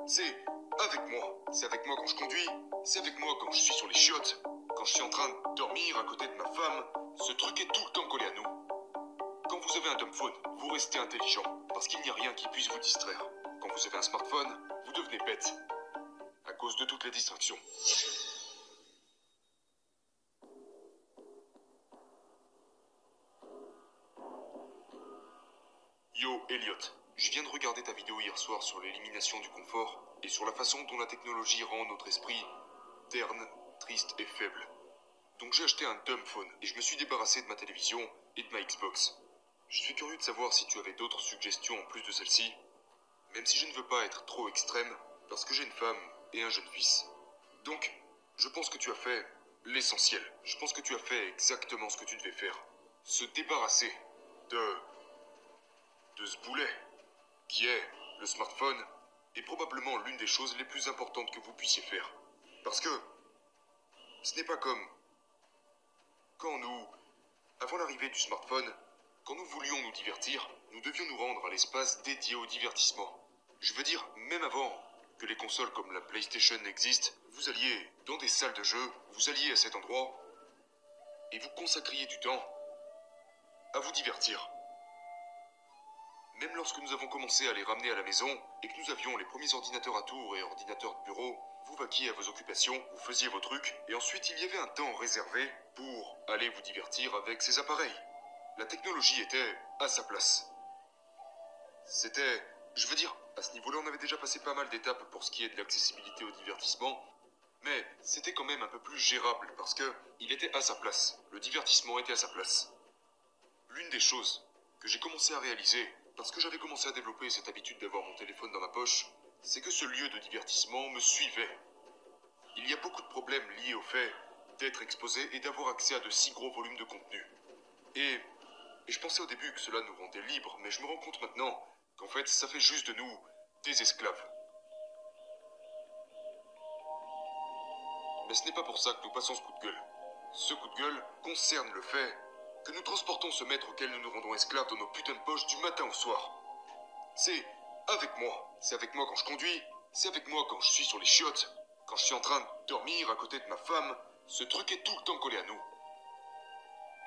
C'est avec moi. C'est avec moi quand je conduis. C'est avec moi quand je suis sur les chiottes. Quand je suis en train de dormir à côté de ma femme. Ce truc est tout le temps collé à nous. Quand vous avez un dumbphone, vous restez intelligent. Parce qu'il n'y a rien qui puisse vous distraire. Quand vous avez un smartphone, vous devenez bête. À cause de toutes les distractions. Yo, Elliot. Je viens de regarder ta vidéo hier soir sur l'élimination du confort et sur la façon dont la technologie rend notre esprit terne, triste et faible. Donc j'ai acheté un dumbphone et je me suis débarrassé de ma télévision et de ma Xbox. Je suis curieux de savoir si tu avais d'autres suggestions en plus de celle-ci, même si je ne veux pas être trop extrême, parce que j'ai une femme et un jeune fils. Donc, je pense que tu as fait l'essentiel. Je pense que tu as fait exactement ce que tu devais faire. Se débarrasser de ce boulet, qui est le smartphone, est probablement l'une des choses les plus importantes que vous puissiez faire. Parce que ce n'est pas comme quand nous, avant l'arrivée du smartphone, quand nous voulions nous divertir, nous devions nous rendre à l'espace dédié au divertissement. Je veux dire, même avant que les consoles comme la PlayStation existent, vous alliez dans des salles de jeu, vous alliez à cet endroit, et vous consacriez du temps à vous divertir. Même lorsque nous avons commencé à les ramener à la maison, et que nous avions les premiers ordinateurs à tour et ordinateurs de bureau, vous vaquiez à vos occupations, vous faisiez vos trucs, et ensuite il y avait un temps réservé pour aller vous divertir avec ces appareils. La technologie était à sa place. C'était, je veux dire, à ce niveau-là on avait déjà passé pas mal d'étapes pour ce qui est de l'accessibilité au divertissement, mais c'était quand même un peu plus gérable parce que il était à sa place. Le divertissement était à sa place. L'une des choses que j'ai commencé à réaliser, parce que j'avais commencé à développer cette habitude d'avoir mon téléphone dans ma poche, c'est que ce lieu de divertissement me suivait. Il y a beaucoup de problèmes liés au fait d'être exposé et d'avoir accès à de si gros volumes de contenu. Et je pensais au début que cela nous rendait libres, mais je me rends compte maintenant qu'en fait, ça fait juste de nous des esclaves. Mais ce n'est pas pour ça que nous passons ce coup de gueule. Ce coup de gueule concerne le fait que nous transportons ce maître auquel nous nous rendons esclaves dans nos putains de poches du matin au soir. C'est avec moi. C'est avec moi quand je conduis. C'est avec moi quand je suis sur les chiottes. Quand je suis en train de dormir à côté de ma femme. Ce truc est tout le temps collé à nous.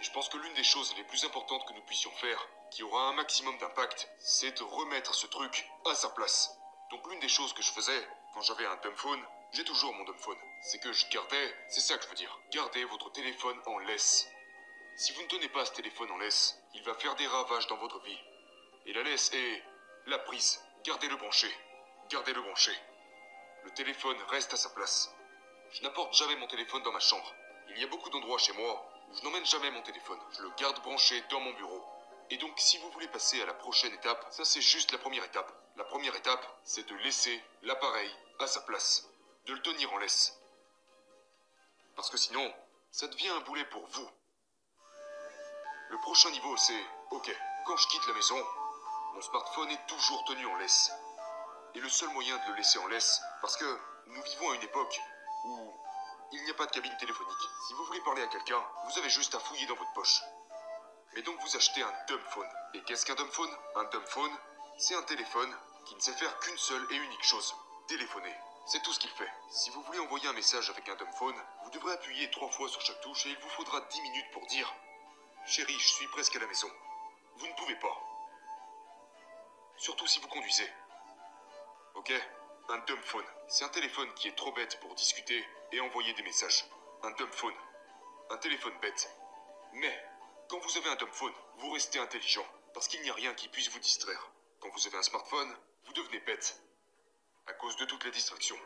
Et je pense que l'une des choses les plus importantes que nous puissions faire, qui aura un maximum d'impact, c'est de remettre ce truc à sa place. Donc l'une des choses que je faisais, quand j'avais un dumbphone, j'ai toujours mon dumbphone, c'est que je gardais, c'est ça que je veux dire, gardez votre téléphone en laisse. Si vous ne tenez pas ce téléphone en laisse, il va faire des ravages dans votre vie. Et la laisse est la prise. Gardez-le branché. Gardez-le branché. Le téléphone reste à sa place. Je n'apporte jamais mon téléphone dans ma chambre. Il y a beaucoup d'endroits chez moi où je n'emmène jamais mon téléphone. Je le garde branché dans mon bureau. Et donc, si vous voulez passer à la prochaine étape, ça c'est juste la première étape. La première étape, c'est de laisser l'appareil à sa place. De le tenir en laisse. Parce que sinon, ça devient un boulet pour vous. Le prochain niveau, c'est, ok, quand je quitte la maison, mon smartphone est toujours tenu en laisse. Et le seul moyen de le laisser en laisse, parce que nous vivons à une époque où il n'y a pas de cabine téléphonique. Si vous voulez parler à quelqu'un, vous avez juste à fouiller dans votre poche. Mais donc vous achetez un dumbphone. Et qu'est-ce qu'un dumbphone? Un dumbphone, c'est un téléphone qui ne sait faire qu'une seule et unique chose, téléphoner. C'est tout ce qu'il fait. Si vous voulez envoyer un message avec un dumbphone, vous devrez appuyer 3 fois sur chaque touche et il vous faudra 10 minutes pour dire « Chérie, je suis presque à la maison ». Vous ne pouvez pas. Surtout si vous conduisez. Ok? Un dumbphone, c'est un téléphone qui est trop bête pour discuter et envoyer des messages. Un dumbphone. Un téléphone bête. Mais, quand vous avez un dumbphone, vous restez intelligent, parce qu'il n'y a rien qui puisse vous distraire. Quand vous avez un smartphone, vous devenez bête, à cause de toutes les distractions.